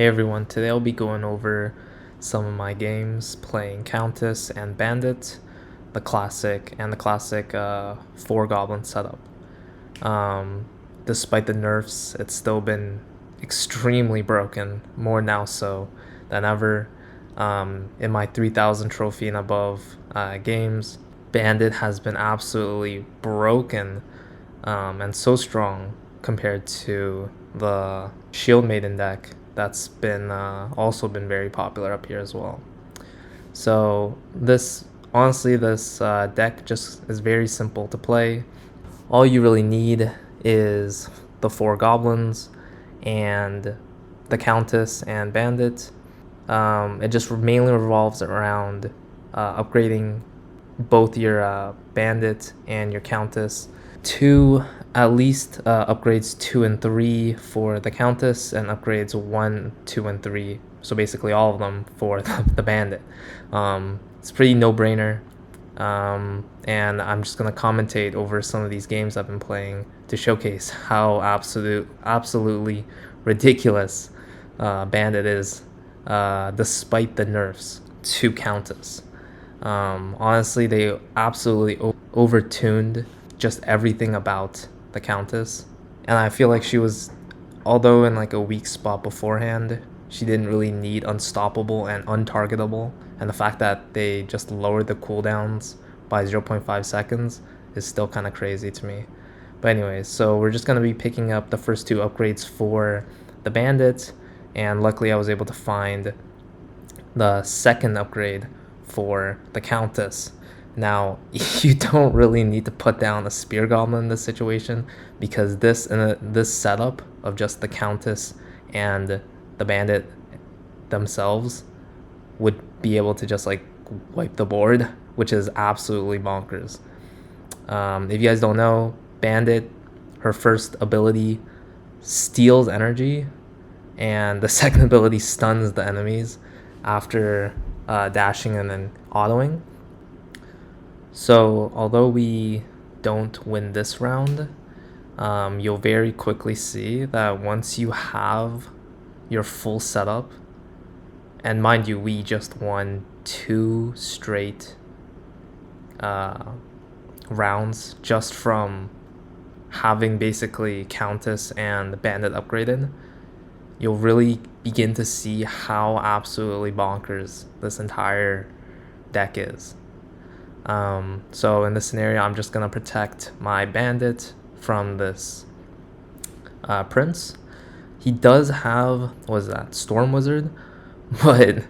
Hey everyone, today I'll be going over some of my games playing Countess and Bandit, the classic 4 goblin setup. Despite the nerfs, it's still been extremely broken, more now so than ever. In my 3000 trophy and above games, Bandit has been absolutely broken and so strong compared to the Shield Maiden deck that's been also been very popular up here as well. So this deck just is very simple to play. All you really need is the 4 goblins and the Countess and Bandit. It just mainly revolves around upgrading both your Bandit and your Countess to at least upgrades 2 and 3 for the Countess, and upgrades 1, 2, and 3. So basically all of them for the Bandit. It's pretty no-brainer. And I'm just gonna commentate over some of these games I've been playing to showcase how absolutely ridiculous Bandit is, despite the nerfs to Countess. Honestly, they absolutely overtuned just everything about the Countess, and I feel like she was, although in like a weak spot beforehand, she didn't really need unstoppable and untargetable, and the fact that they just lowered the cooldowns by 0.5 seconds is still kind of crazy to me. But anyways, so we're just going to be picking up the first 2 upgrades for the Bandit, and luckily I was able to find the second upgrade for the Countess. Now, you don't really need to put down a Spear Goblin in this situation, because this setup of just the Countess and the Bandit themselves would be able to just like wipe the board, which is absolutely bonkers. If you guys don't know, Bandit, her first ability steals energy, and the second ability stuns the enemies after dashing and then autoing. So although we don't win this round, you'll very quickly see that once you have your full setup, and mind you, we just won 2 straight rounds just from having basically Countess and Bandit upgraded, you'll really begin to see how absolutely bonkers this entire deck is. So in this scenario, I'm just gonna protect my Bandit from this Prince. He does have, what is that, Storm Wizard, but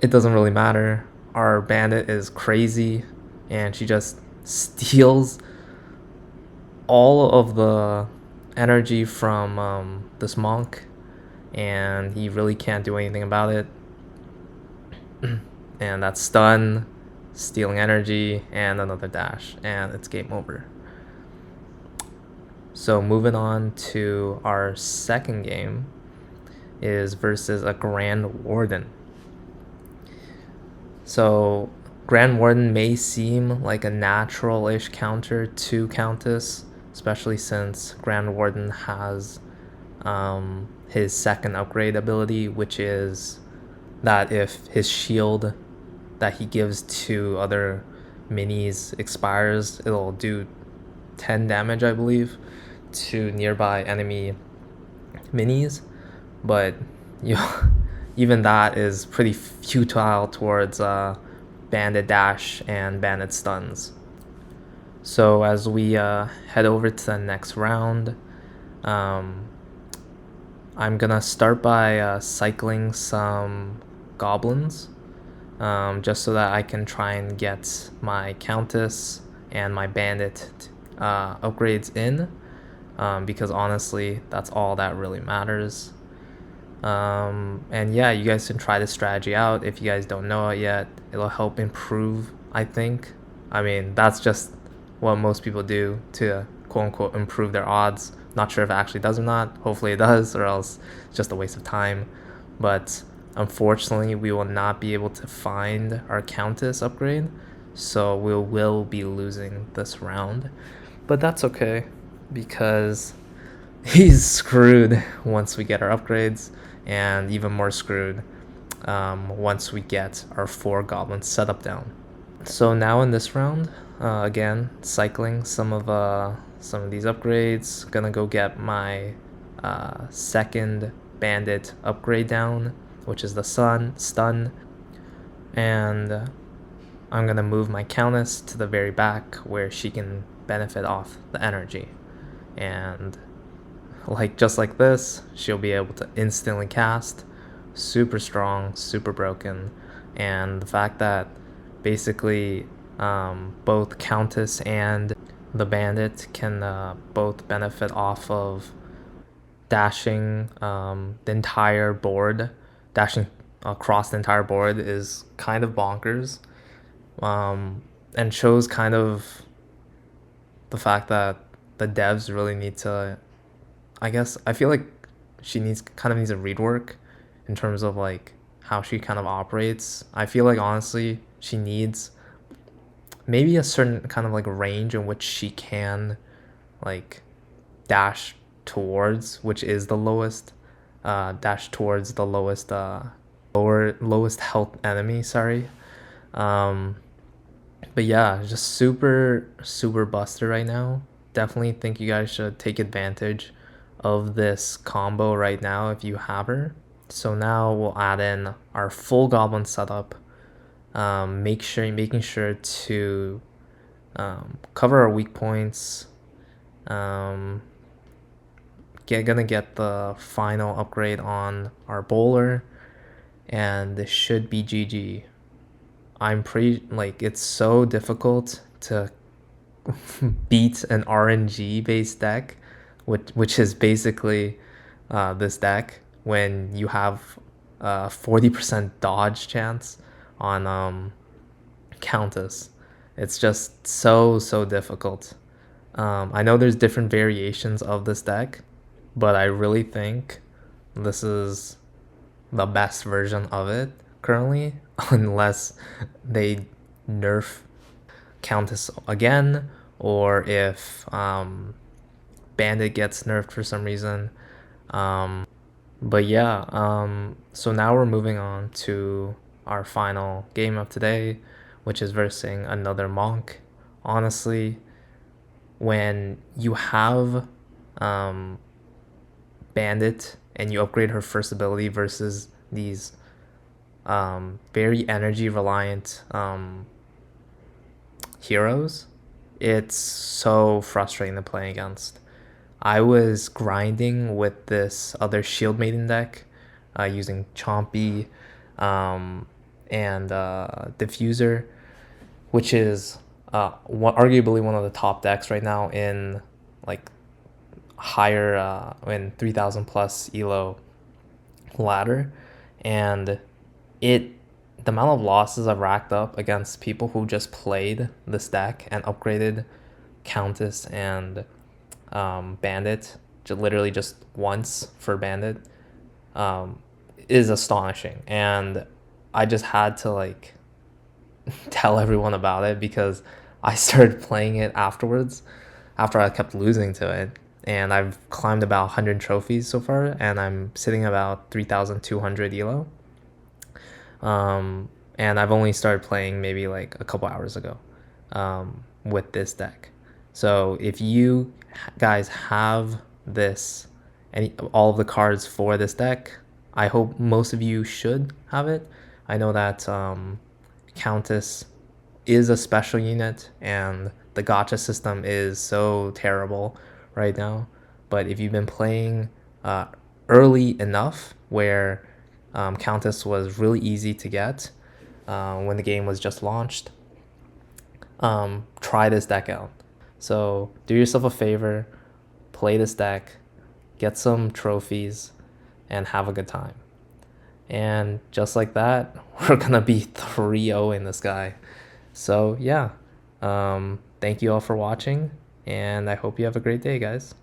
it doesn't really matter. Our Bandit is crazy, and she just steals all of the energy from this monk, and he really can't do anything about it. And that's stun, stealing energy, and another dash, and it's game over. So moving on to our second game is versus a Grand Warden. So Grand Warden may seem like a natural-ish counter to Countess, especially since Grand Warden has his second upgrade ability, which is that if his shield that he gives to other minis expires, it'll do 10 damage, I believe, to nearby enemy minis. But even that is pretty futile towards Bandit dash and Bandit stuns. So as we head over to the next round, I'm gonna start by cycling some goblins, just so that I can try and get my Countess and my Bandit upgrades in, because honestly, that's all that really matters. And yeah, you guys can try this strategy out if you guys don't know it yet. It'll help improve, I think. I mean, that's just what most people do to quote-unquote improve their odds. Not sure if it actually does or not. Hopefully it does, or else it's just a waste of time. But unfortunately, we will not be able to find our Countess upgrade, so we will be losing this round. But that's okay, because he's screwed once we get our upgrades. and even more screwed once we get our 4 goblins setup down. So now in this round, again, cycling some of these upgrades. Gonna go get my second bandit upgrade down, which is the stun, and I'm gonna move my Countess to the very back where she can benefit off the energy, and just like this, she'll be able to instantly cast. Super strong, super broken, and the fact that basically both Countess and the Bandit can both benefit off of dashing the entire board. Dashing across the entire board is kind of bonkers, and shows kind of the fact that the devs really need to, I feel like she needs a rework in terms of like how she kind of operates. I feel like honestly she needs maybe a certain kind of like range in which she can like dash towards, which is the lowest dash towards the lowest lowest health enemy, sorry. But yeah, just super busted right now. Definitely think you guys should take advantage of this combo right now if you have her. So now we'll add in our full goblin setup, making sure to cover our weak points. Gonna get the final upgrade on our bowler, and this should be GG. I'm pretty it's so difficult to beat an RNG based deck, which is basically this deck, when you have 40% dodge chance on Countess. It's just so difficult. I know there's different variations of this deck, but I really think this is the best version of it currently, unless they nerf Countess again, or if Bandit gets nerfed for some reason. But yeah, so now we're moving on to our final game of today, which is versing another monk. Honestly, when you have Bandit and you upgrade her first ability versus these very energy reliant heroes, it's so frustrating to play against. I was grinding with this other shield maiden deck using Chompy and Diffuser, which is arguably one of the top decks right now in like higher in 3000 plus elo ladder. And the amount of losses I've racked up against people who just played this deck and upgraded Countess and Bandit literally just once for Bandit is astonishing. And I just had to like tell everyone about it, because I started playing it afterwards after I kept losing to it, and I've climbed about 100 trophies so far, and I'm sitting about 3200 elo. And I've only started playing maybe like a couple hours ago with this deck. So if you guys have this, all of the cards for this deck, I hope most of you should have it. I know that Countess is a special unit, and the gacha system is so terrible right now. But if you've been playing early enough where Countess was really easy to get when the game was just launched, try this deck out. So do yourself a favor, play this deck, get some trophies, and have a good time. And just like that, we're gonna be 3-0 in this guy. So yeah, thank you all for watching, and I hope you have a great day, guys.